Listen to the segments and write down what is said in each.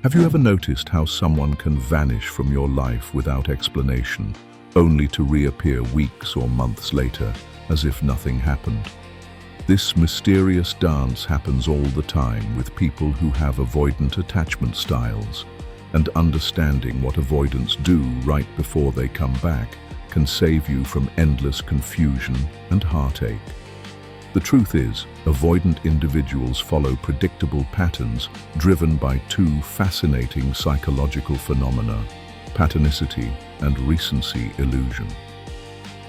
Have you ever noticed how someone can vanish from your life without explanation, only to reappear weeks or months later, as if nothing happened? This mysterious dance happens all the time with people who have avoidant attachment styles, and understanding what avoidants do right before they come back can save you from endless confusion and heartache. The truth is, avoidant individuals follow predictable patterns driven by two fascinating psychological phenomena: patternicity and recency illusion.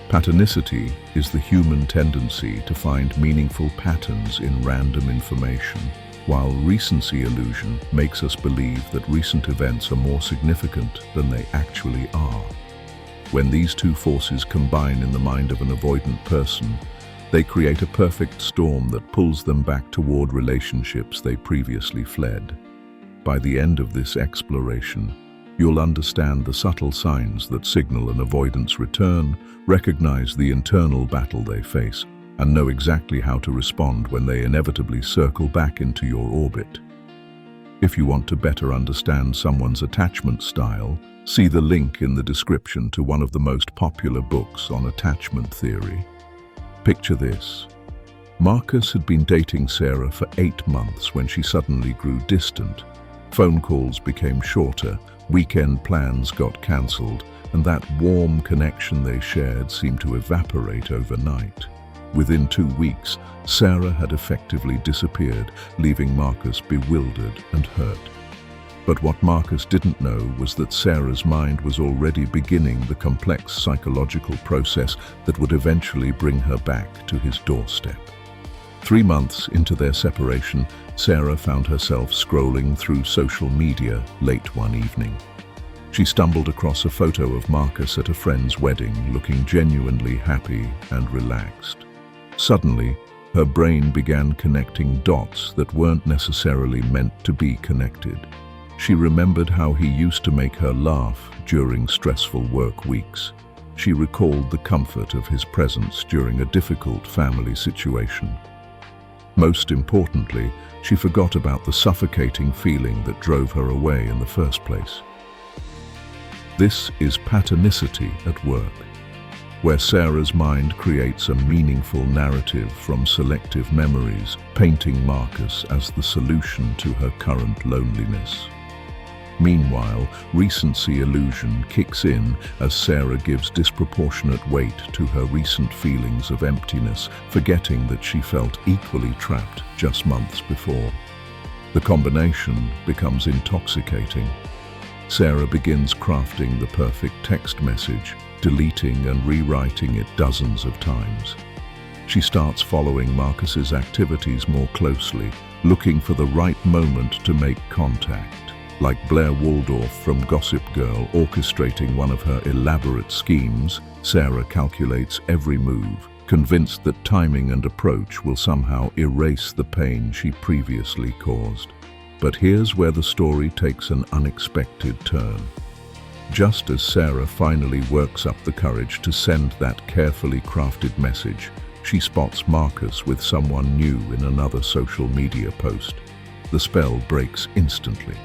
Patternicity is the human tendency to find meaningful patterns in random information, while recency illusion makes us believe that recent events are more significant than they actually are. When these two forces combine in the mind of an avoidant person, they create a perfect storm that pulls them back toward relationships they previously fled. By the end of this exploration, you'll understand the subtle signs that signal an avoidant's return, recognize the internal battle they face, and know exactly how to respond when they inevitably circle back into your orbit. If you want to better understand someone's attachment style, see the link in the description to one of the most popular books on attachment theory. Picture this. Marcus had been dating Sarah for 8 months when she suddenly grew distant. Phone calls became shorter, weekend plans got cancelled, and that warm connection they shared seemed to evaporate overnight. Within 2 weeks, Sarah had effectively disappeared, leaving Marcus bewildered and hurt. But what Marcus didn't know was that Sarah's mind was already beginning the complex psychological process that would eventually bring her back to his doorstep. 3 months into their separation, Sarah found herself scrolling through social media late one evening. She stumbled across a photo of Marcus at a friend's wedding, looking genuinely happy and relaxed. Suddenly, her brain began connecting dots that weren't necessarily meant to be connected. She remembered how he used to make her laugh during stressful work weeks. She recalled the comfort of his presence during a difficult family situation. Most importantly, she forgot about the suffocating feeling that drove her away in the first place. This is patternicity at work, where Sarah's mind creates a meaningful narrative from selective memories, painting Marcus as the solution to her current loneliness. Meanwhile, recency illusion kicks in as Sarah gives disproportionate weight to her recent feelings of emptiness, forgetting that she felt equally trapped just months before. The combination becomes intoxicating. Sarah begins crafting the perfect text message, deleting and rewriting it dozens of times. She starts following Marcus's activities more closely, looking for the right moment to make contact. Like Blair Waldorf from Gossip Girl orchestrating one of her elaborate schemes, Sarah calculates every move, convinced that timing and approach will somehow erase the pain she previously caused. But here's where the story takes an unexpected turn. Just as Sarah finally works up the courage to send that carefully crafted message, she spots Marcus with someone new in another social media post. The spell breaks instantly.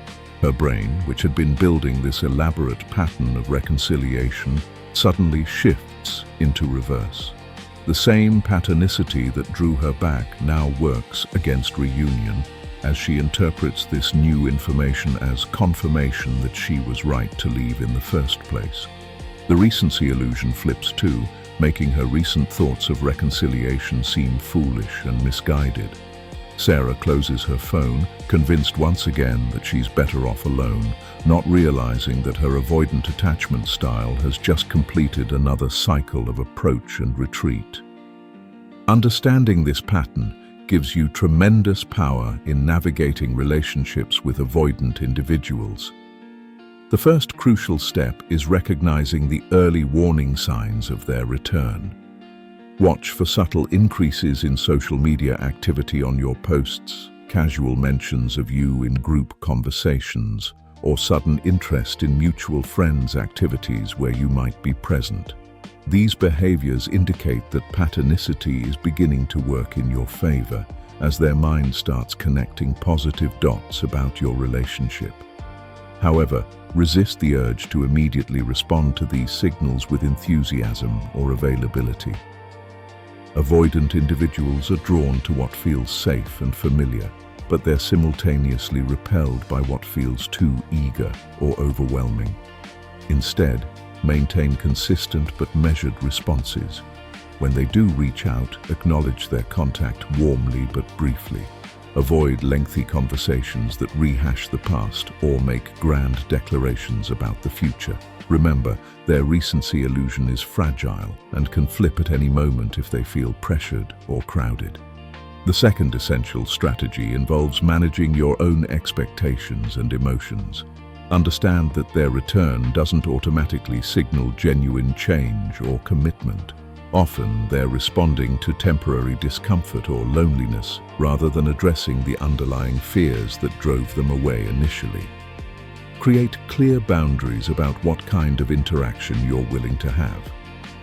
Her brain, which had been building this elaborate pattern of reconciliation, suddenly shifts into reverse. The same patternicity that drew her back now works against reunion, as she interprets this new information as confirmation that she was right to leave in the first place. The recency illusion flips too, making her recent thoughts of reconciliation seem foolish and misguided. Sarah closes her phone, convinced once again that she's better off alone, not realizing that her avoidant attachment style has just completed another cycle of approach and retreat. Understanding this pattern gives you tremendous power in navigating relationships with avoidant individuals. The first crucial step is recognizing the early warning signs of their return. Watch for subtle increases in social media activity on your posts, casual mentions of you in group conversations, or sudden interest in mutual friends' activities where you might be present. These behaviors indicate that patternicity is beginning to work in your favor, as their mind starts connecting positive dots about your relationship. However, resist the urge to immediately respond to these signals with enthusiasm or availability. Avoidant individuals are drawn to what feels safe and familiar, but they're simultaneously repelled by what feels too eager or overwhelming. Instead, maintain consistent but measured responses. When they do reach out, acknowledge their contact warmly but briefly. Avoid lengthy conversations that rehash the past or make grand declarations about the future. Remember, their recency illusion is fragile and can flip at any moment if they feel pressured or crowded. The second essential strategy involves managing your own expectations and emotions. Understand that their return doesn't automatically signal genuine change or commitment. Often, they're responding to temporary discomfort or loneliness rather than addressing the underlying fears that drove them away initially. Create clear boundaries about what kind of interaction you're willing to have.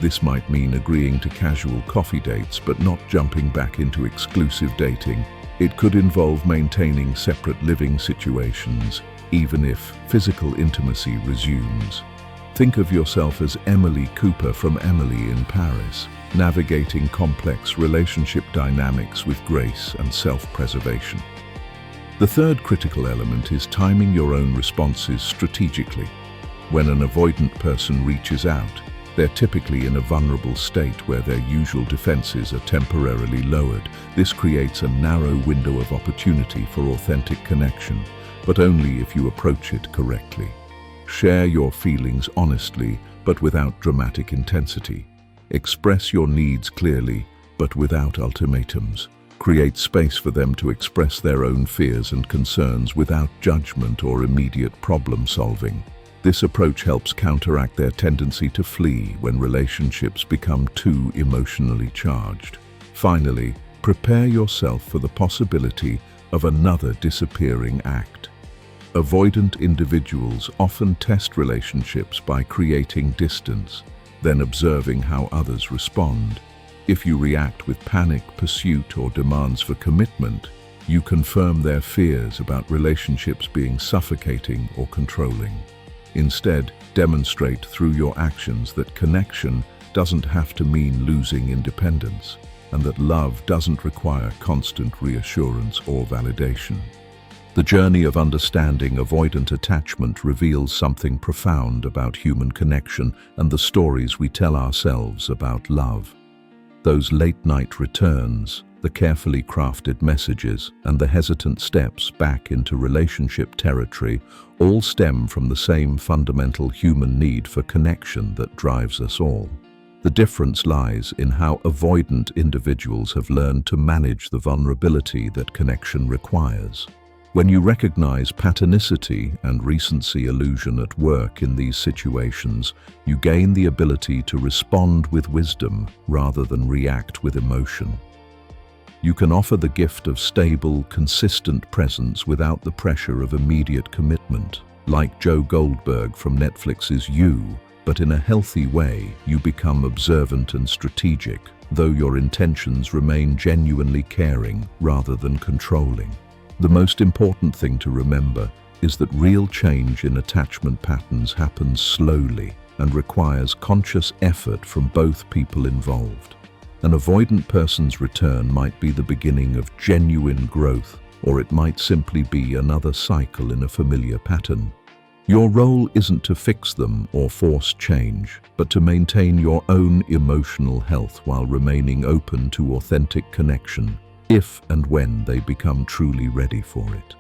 This might mean agreeing to casual coffee dates but not jumping back into exclusive dating. It could involve maintaining separate living situations, even if physical intimacy resumes. Think of yourself as Emily Cooper from Emily in Paris, navigating complex relationship dynamics with grace and self-preservation. The third critical element is timing your own responses strategically. When an avoidant person reaches out, they're typically in a vulnerable state where their usual defenses are temporarily lowered. This creates a narrow window of opportunity for authentic connection, but only if you approach it correctly. Share your feelings honestly, but without dramatic intensity. Express your needs clearly, but without ultimatums. Create space for them to express their own fears and concerns without judgment or immediate problem solving. This approach helps counteract their tendency to flee when relationships become too emotionally charged. Finally, prepare yourself for the possibility of another disappearing act. Avoidant individuals often test relationships by creating distance, then observing how others respond. If you react with panic, pursuit, or demands for commitment, you confirm their fears about relationships being suffocating or controlling. Instead, demonstrate through your actions that connection doesn't have to mean losing independence, and that love doesn't require constant reassurance or validation. The journey of understanding avoidant attachment reveals something profound about human connection and the stories we tell ourselves about love. Those late-night returns, the carefully crafted messages, and the hesitant steps back into relationship territory all stem from the same fundamental human need for connection that drives us all. The difference lies in how avoidant individuals have learned to manage the vulnerability that connection requires. When you recognize patternicity and recency illusion at work in these situations, you gain the ability to respond with wisdom rather than react with emotion. You can offer the gift of stable, consistent presence without the pressure of immediate commitment. Like Joe Goldberg from Netflix's You, but in a healthy way, you become observant and strategic, though your intentions remain genuinely caring rather than controlling. The most important thing to remember is that real change in attachment patterns happens slowly and requires conscious effort from both people involved. An avoidant person's return might be the beginning of genuine growth, or it might simply be another cycle in a familiar pattern. Your role isn't to fix them or force change, but to maintain your own emotional health while remaining open to authentic connection, if and when they become truly ready for it.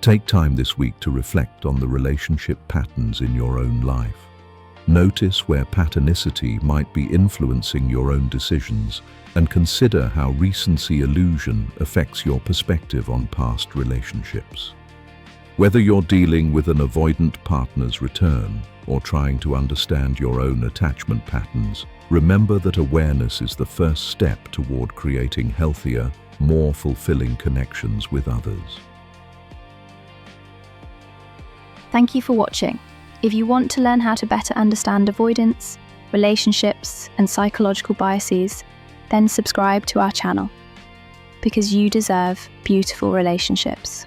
Take time this week to reflect on the relationship patterns in your own life. Notice where patternicity might be influencing your own decisions, and consider how recency illusion affects your perspective on past relationships. Whether you're dealing with an avoidant partner's return or trying to understand your own attachment patterns, remember that awareness is the first step toward creating healthier, more fulfilling connections with others. Thank you for watching. If you want to learn how to better understand avoidance, relationships, and psychological biases, then subscribe to our channel, because you deserve beautiful relationships.